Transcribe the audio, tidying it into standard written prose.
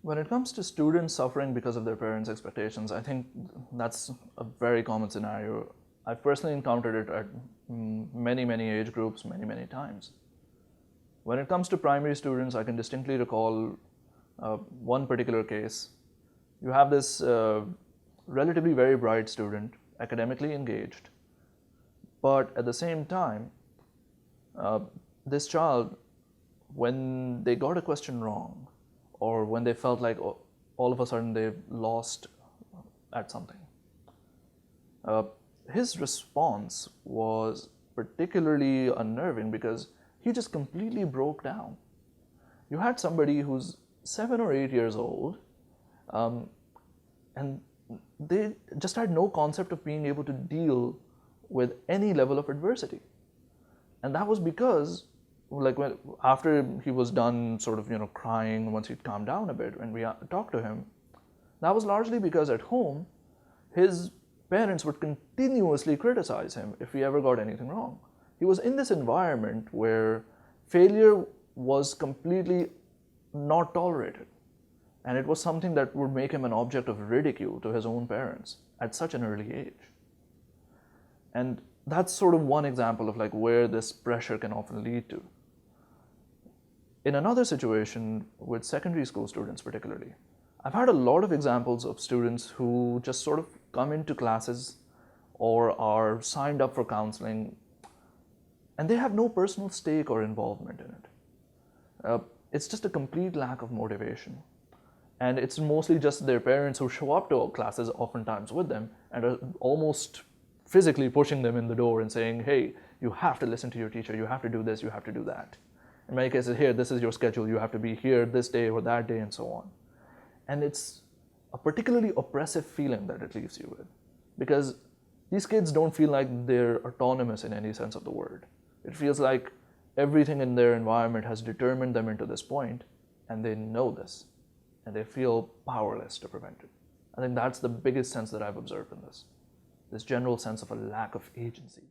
When it comes to students suffering because of their parents' expectations, I think that's a very common scenario. I've personally encountered it at many age groups, many times. When it comes to primary students, I can distinctly recall one particular case. You have this relatively very bright student, academically engaged, but at the same time, this child, when they got a question wrong, or when they felt like all of a sudden they've lost at something, his response was particularly unnerving because he just completely broke down. You had somebody who's 7 or 8 years old, and they just had no concept of being able to deal with any level of adversity. And that was because, like, after he was done sort of, crying, once he'd calmed down a bit, when we talked to him, that was largely because at home, his parents would continuously criticize him if he ever got anything wrong. He was in this environment where failure was completely not tolerated. And it was something that would make him an object of ridicule to his own parents at such an early age. And that's sort of one example of like where this pressure can often lead to. In another situation with secondary school students particularly, I've had a lot of examples of students who just sort of come into classes or are signed up for counseling and they have no personal stake or involvement in it. It's just a complete lack of motivation. And it's mostly just their parents who show up to classes oftentimes with them and are almost physically pushing them in the door and saying, hey, you have to listen to your teacher, you have to do this, you have to do that. In many cases, here, this is your schedule, you have to be here this day or that day and so on. And it's a particularly oppressive feeling that it leaves you with because these kids don't feel like they're autonomous in any sense of the word. It feels like everything in their environment has determined them into this point and they know this. And they feel powerless to prevent it. I think that's the biggest sense that I've observed in this general sense of a lack of agency.